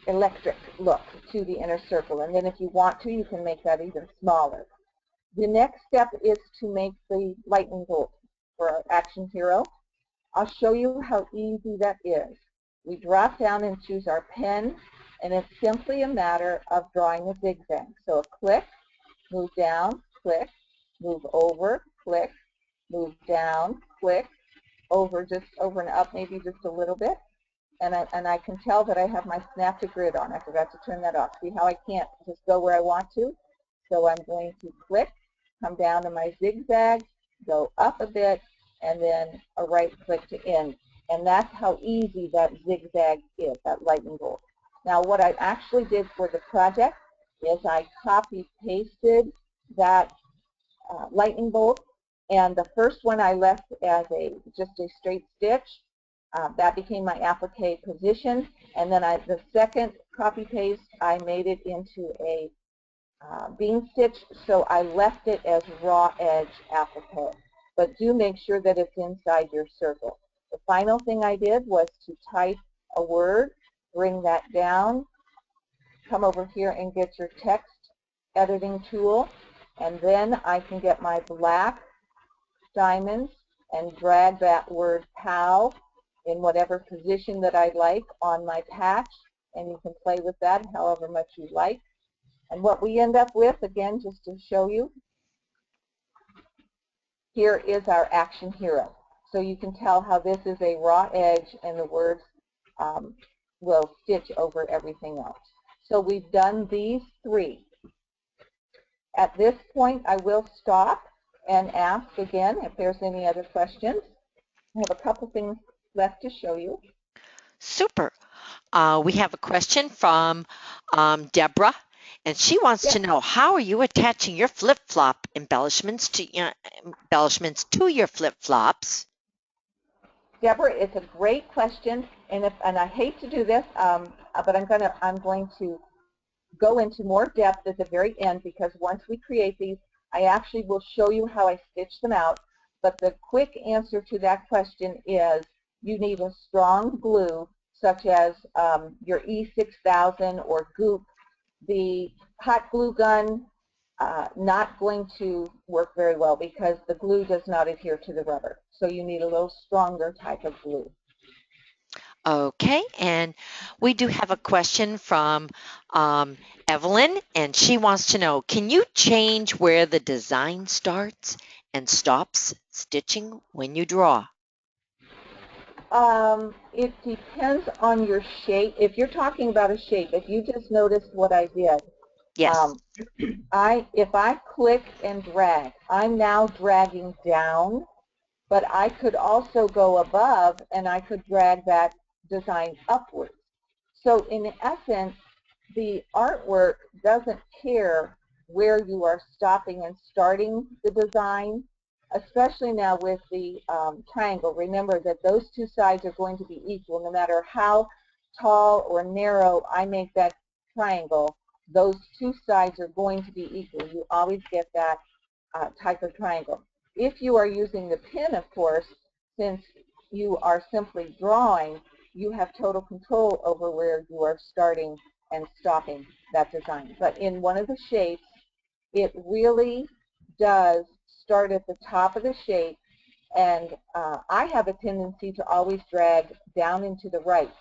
electric look to the inner circle. And then if you want to, you can make that even smaller. The next step is to make the lightning bolt for our action hero. I'll show you how easy that is. We drop down and choose our pen, and it's simply a matter of drawing a zigzag. So a click, move down, click, move over, click, move down, click, over, just over and up, maybe just a little bit. And I can tell that I have my snap to grid on. I forgot to turn that off. See how I can't just go where I want to? So I'm going to click, come down to my zigzag, go up a bit, and then a right click to end. And that's how easy that zigzag is, that lightning bolt. Now what I actually did for the project is I copy-pasted that lightning bolt, and the first one I left as just a straight stitch. That became my applique position, and then the second copy-paste, I made it into a bean stitch, so I left it as raw edge applique. But do make sure that it's inside your circle. The final thing I did was to type a word, bring that down, come over here and get your text editing tool, and then I can get my black diamonds and drag that word POW in whatever position that I like on my patch, and you can play with that however much you like. And what we end up with, again, just to show you, here is our action hero. So you can tell how this is a raw edge, and the words will stitch over everything else. So we've done these three. At this point, I will stop and ask again if there's any other questions. I have a couple things left to show you. Super. We have a question from Deborah, and she wants to know, how are you attaching your flip-flop embellishments to your flip-flops? Deborah, it's a great question, and I hate to do this, but I'm going to go into more depth at the very end, because once we create these, I actually will show you how I stitch them out. But the quick answer to that question is you need a strong glue such as your E6000 or Goop, the hot glue gun not going to work very well because the glue does not adhere to the rubber. So you need a little stronger type of glue. Okay, and we do have a question from Evelyn, and she wants to know, can you change where the design starts and stops stitching when you draw? It depends on your shape. If you're talking about a shape, if you just noticed what I did, Yes. if I click and drag, I'm now dragging down, but I could also go above and I could drag that design upwards. So in essence, the artwork doesn't care where you are stopping and starting the design, especially now with the triangle. Remember that those two sides are going to be equal no matter how tall or narrow I make that triangle. Those two sides are going to be equal. You always get that type of triangle. If you are using the pin, of course, since you are simply drawing, you have total control over where you are starting and stopping that design. But in one of the shapes, it really does start at the top of the shape, and I have a tendency to always drag down into the right.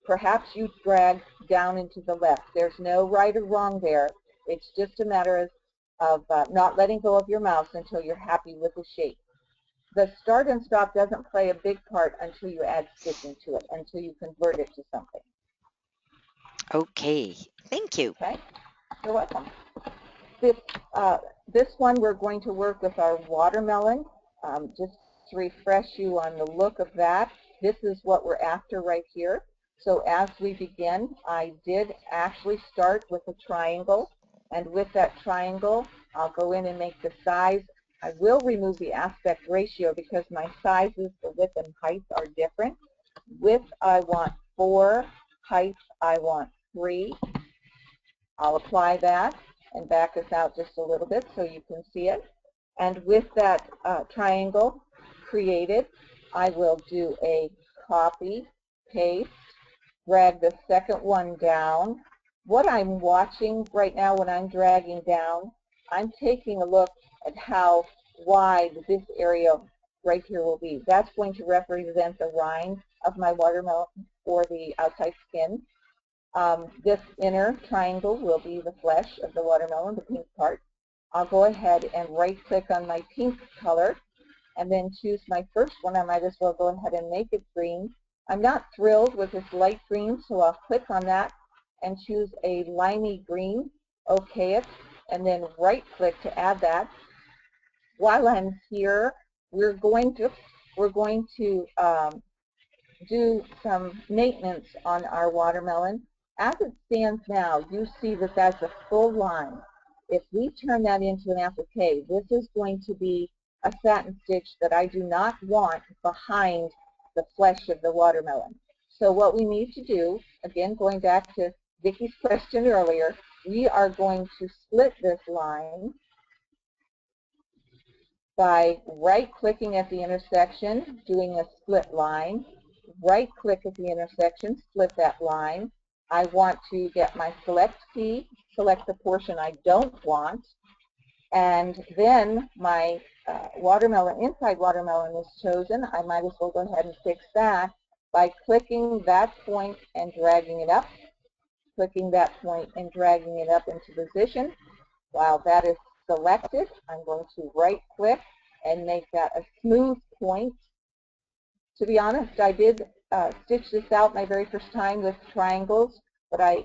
Perhaps you drag down into the left. There's no right or wrong there. It's just a matter of not letting go of your mouse until you're happy with the shape. The start and stop doesn't play a big part until you add stitching to it, until you convert it to something. Okay, thank you. Okay, you're welcome. This one we're going to work with our watermelon. Just to refresh you on the look of that, this is what we're after right here. So as we begin, I did actually start with a triangle, and with that triangle, I'll go in and make the size. I will remove the aspect ratio because my sizes, the width and height, are different. Width, I want 4. Height, I want 3. I'll apply that and back this out just a little bit so you can see it. And with that triangle created, I will do a copy, paste, drag the second one down. What I'm watching right now when I'm dragging down, I'm taking a look at how wide this area right here will be. That's going to represent the rind of my watermelon or the outside skin. This inner triangle will be the flesh of the watermelon, the pink part. I'll go ahead and right-click on my pink color and then choose my first one. I might as well go ahead and make it green. I'm not thrilled with this light green, so I'll click on that and choose a limey green, OK it, and then right-click to add that. While I'm here, we're going to do some maintenance on our watermelon. As it stands now, you see that that's a full line. If we turn that into an applique, this is going to be a satin stitch that I do not want behind the flesh of the watermelon. So what we need to do, again going back to Vicky's question earlier, we are going to split this line by right-clicking at the intersection, doing a split line, right-click at the intersection, split that line. I want to get my select key, select the portion I don't want, and then my watermelon, inside watermelon is chosen. I might as well go ahead and fix that by clicking that point and dragging it up, clicking that point and dragging it up into position. While that is selected, I'm going to right-click and make that a smooth point. To be honest, I did stitch this out my very first time with triangles, but I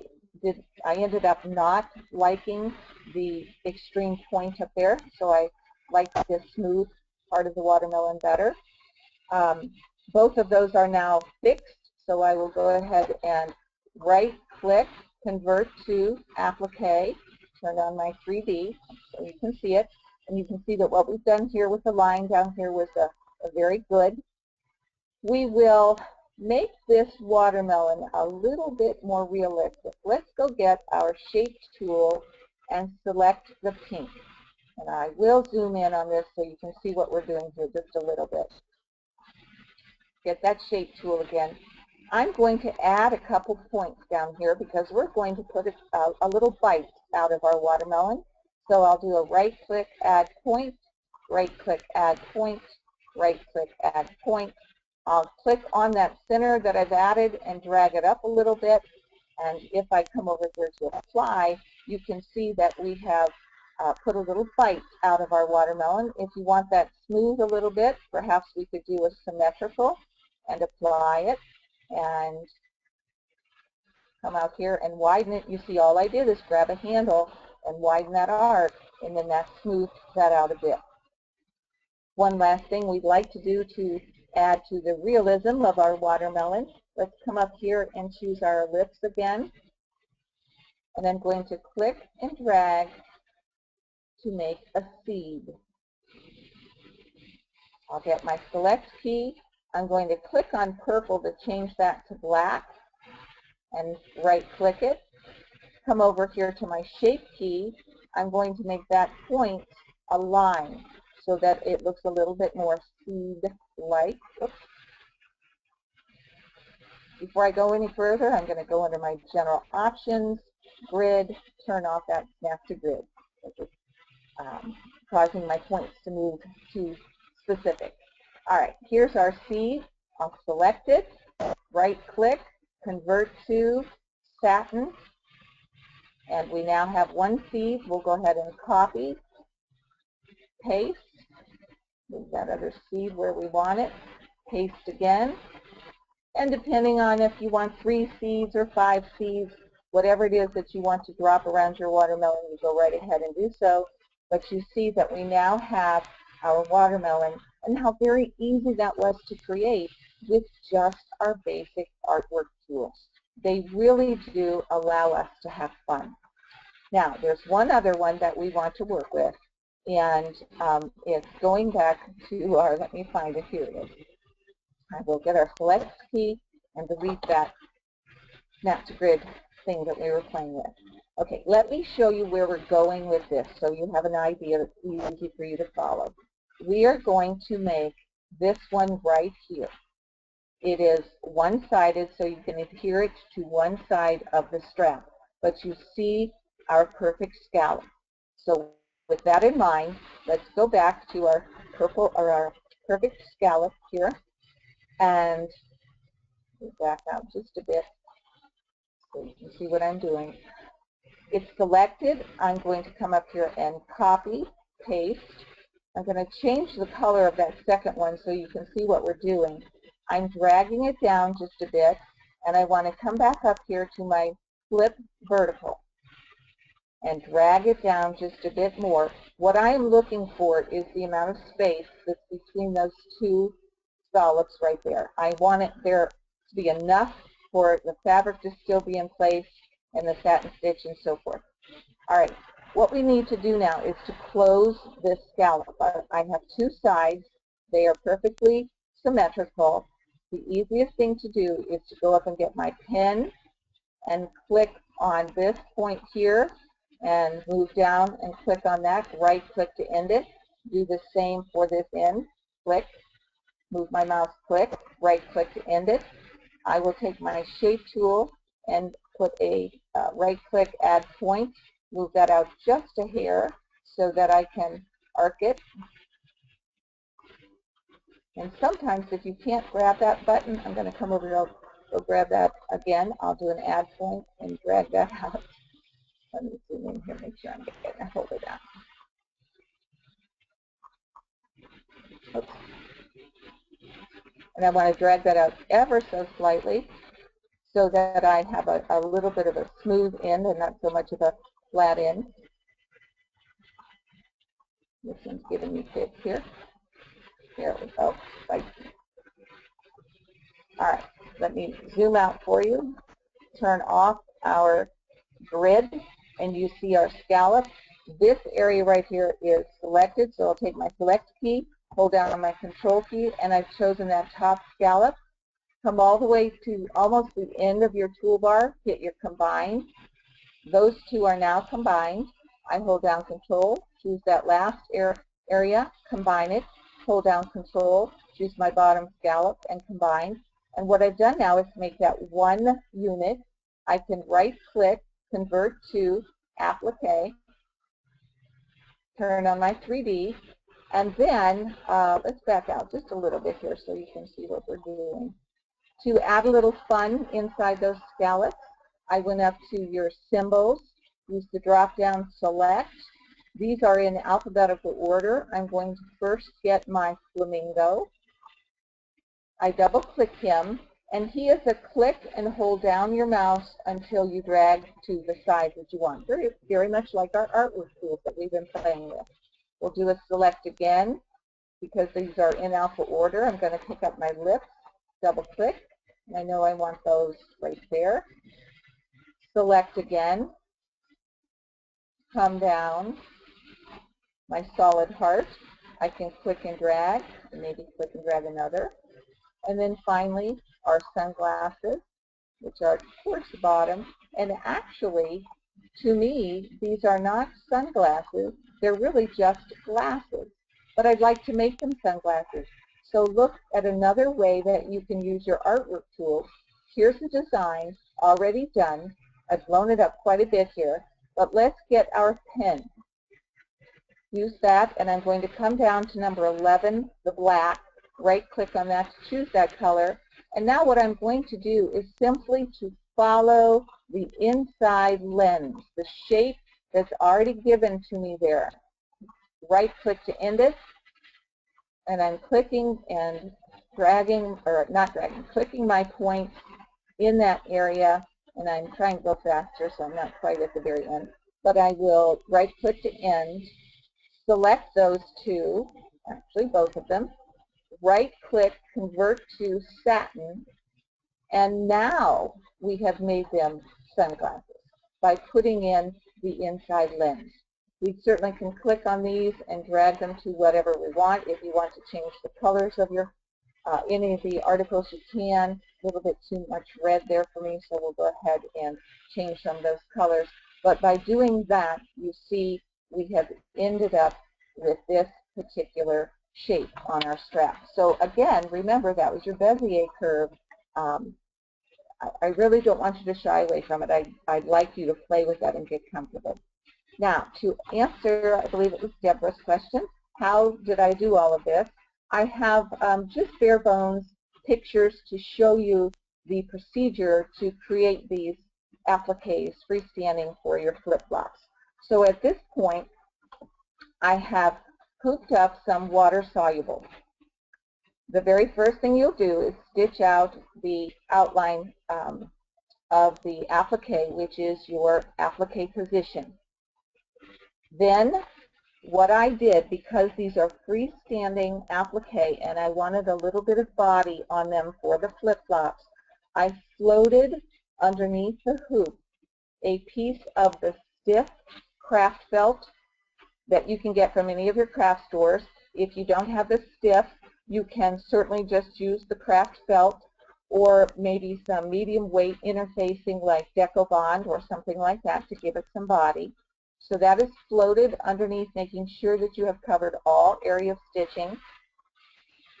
ended up not liking the extreme point up there, so I liked this smooth part of the watermelon better. Both of those are now fixed, so I will go ahead and right-click, convert to applique, turn on my 3D so you can see it, and you can see that what we've done here with the line down here was a very good. We will make this watermelon a little bit more realistic. Let's go get our shape tool and select the pink. And I will zoom in on this so you can see what we're doing here just a little bit. Get that shape tool again. I'm going to add a couple points down here because we're going to put a little bite out of our watermelon. So I'll do a right-click, add point, right-click, add point, right-click, add point. I'll click on that center that I've added and drag it up a little bit. And if I come over here to apply, you can see that we have put a little bite out of our watermelon. If you want that smooth a little bit, perhaps we could do a symmetrical and apply it and come out here and widen it. You see, all I did is grab a handle and widen that arc, and then that smoothed that out a bit. One last thing we'd like to do to add to the realism of our watermelon, let's come up here and choose our ellipse again. And I'm going to click and drag to make a seed. I'll get my select key. I'm going to click on purple to change that to black and right-click it. Come over here to my shape key. I'm going to make that point a line so that it looks a little bit more seed-like. Before I go any further, I'm going to go under my general options, grid, turn off that snap to grid, which is causing my points to move too specific. All right, here's our seed. I'll select it, right-click, convert to satin, and we now have one seed. We'll go ahead and copy, paste, move that other seed where we want it, paste again, and depending on if you want 3 seeds or 5 seeds, whatever it is that you want to drop around your watermelon, you go right ahead and do so. But you see that we now have our watermelon and how very easy that was to create with just our basic artwork tools. They really do allow us to have fun. Now, there's one other one that we want to work with, and it's going back to our, let me find it, here it is. I will get our select key and delete that snap to grid thing that we were playing with. Okay, let me show you where we're going with this so you have an idea that's easy for you to follow. We are going to make this one right here. It is one-sided, so you can adhere it to one side of the strap. But you see our perfect scallop. So with that in mind, let's go back to our purple or our perfect scallop here and back out just a bit so you can see what I'm doing. It's selected. I'm going to come up here and copy, paste. I'm going to change the color of that second one so you can see what we're doing. I'm dragging it down just a bit, and I want to come back up here to my flip vertical and drag it down just a bit more. What I'm looking for is the amount of space that's between those two scallops right there. I want it there to be enough for the fabric to still be in place and the satin stitch and so forth. All right, what we need to do now is to close this scallop. I have two sides. They are perfectly symmetrical. The easiest thing to do is to go up and get my pen and click on this point here and move down and click on that, right click to end it. Do the same for this end, click, move my mouse, click, right click to end it. I will take my shape tool and put a right click, add point, move that out just a hair so that I can arc it. And sometimes if you can't grab that button, I'm going to come over here, I'll go grab that again. I'll do an add point and drag that out. Let me zoom in here, make sure I'm getting a hold of that. Oops. And I want to drag that out ever so slightly so that I have a little bit of a smooth end and not so much of a flat end. This one's giving me fits here. There we go. Right. All right, let me zoom out for you. Turn off our grid, and you see our scallop. This area right here is selected, so I'll take my select key, hold down on my control key, and I've chosen that top scallop. Come all the way to almost the end of your toolbar, hit your combine. Those two are now combined. I hold down control, choose that last area, combine it, hold down control, choose my bottom scallop and combine. And what I've done now is to make that one unit. I can right-click, convert to applique, turn on my 3D, and then let's back out just a little bit here so you can see what we're doing. To add a little fun inside those scallops, I went up to your symbols, use the drop-down select. These are in alphabetical order. I'm going to first get my flamingo. I double-click him, and he is a click and hold down your mouse until you drag to the size that you want. Very, very much like our artwork tools that we've been playing with. We'll do a select again because these are in alpha order. I'm going to pick up my lips, double-click. I know I want those right there. Select again. Come down. My solid heart. I can click and drag, and maybe click and drag another. And then finally, our sunglasses, which are towards the bottom. And actually, to me, these are not sunglasses. They're really just glasses. But I'd like to make them sunglasses. So look at another way that you can use your artwork tools. Here's the design already done. I've blown it up quite a bit here. But let's get our pen. Use that, and I'm going to come down to number 11, the black. Right-click on that to choose that color. And now what I'm going to do is simply to follow the inside lens, the shape that's already given to me there. Right-click to end it, and I'm clicking and dragging, or not dragging, clicking my point in that area, and I'm trying to go faster, so I'm not quite at the very end. But I will right-click to end, select those two, actually both of them, right-click, convert to satin, and now we have made them sunglasses by putting in the inside lens. We certainly can click on these and drag them to whatever we want. If you want to change the colors of your any of the articles, you can. A little bit too much red there for me, so we'll go ahead and change some of those colors. But by doing that, you see we have ended up with this particular shape on our strap. So again, remember that was your Bezier curve. I really don't want you to shy away from it. I'd like you to play with that and get comfortable. Now, to answer, I believe it was Deborah's question, how did I do all of this? I have just bare bones pictures to show you the procedure to create these appliques freestanding for your flip-flops. So at this point, I have hooped up some water-soluble. The very first thing you'll do is stitch out the outline of the applique, which is your applique position. Then what I did, because these are freestanding applique and I wanted a little bit of body on them for the flip-flops, I floated underneath the hoop a piece of the stiff craft felt that you can get from any of your craft stores. If you don't have the stiff, you can certainly just use the craft felt or maybe some medium weight interfacing like Deco Bond or something like that to give it some body. So that is floated underneath, making sure that you have covered all area of stitching.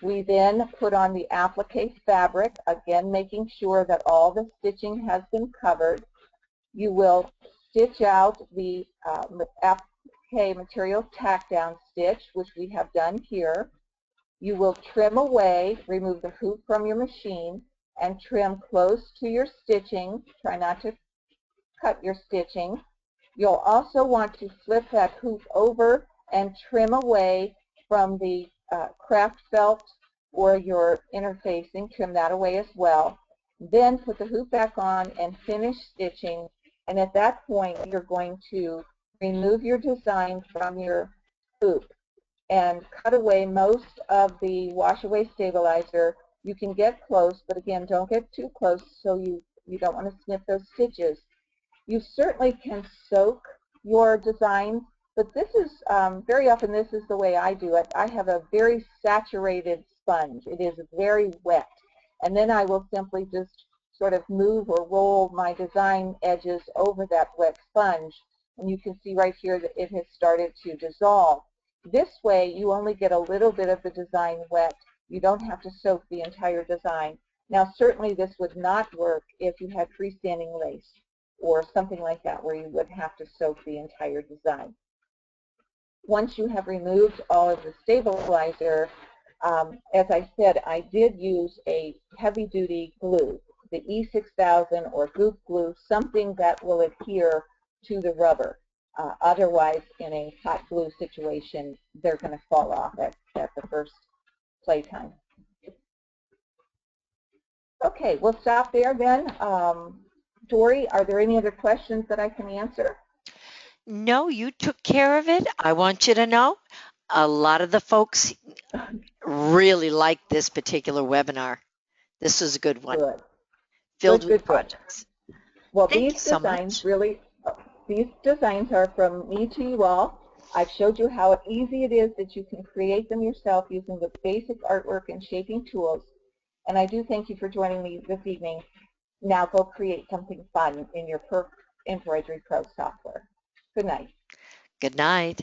We then put on the applique fabric, again making sure that all the stitching has been covered. You will stitch out the applique material tack down stitch, which we have done here. You will trim away, remove the hoop from your machine, and trim close to your stitching. Try not to cut your stitching. You'll also want to flip that hoop over and trim away from the craft felt or your interfacing. Trim that away as well. Then put the hoop back on and finish stitching. And at that point, you're going to remove your design from your hoop and cut away most of the wash away stabilizer. You can get close, but again, don't get too close so you don't want to snip those stitches. You certainly can soak your design, but this is, very often this is the way I do it. I have a very saturated sponge. It is very wet. And then I will simply just sort of move or roll my design edges over that wet sponge. And you can see right here that it has started to dissolve. This way, you only get a little bit of the design wet. You don't have to soak the entire design. Now, certainly this would not work if you had freestanding lace or something like that where you would have to soak the entire design. Once you have removed all of the stabilizer, as I said, I did use a heavy-duty glue, the E6000 or goop glue, something that will adhere to the rubber. Otherwise, in a hot glue situation, they're going to fall off at the first playtime. Okay, we'll stop there then. Dory, are there any other questions that I can answer? No, you took care of it. I want you to know a lot of the folks really liked this particular webinar. This was a good one, Good. filled with Good. projects. Well, Thank you these so designs much. really, these designs are from me to you all. I've showed you how easy it is that you can create them yourself using the basic artwork and shaping tools. And I do thank you for joining me this evening. Now go create something fun in your Embroidery Pro software. Good night. Good night.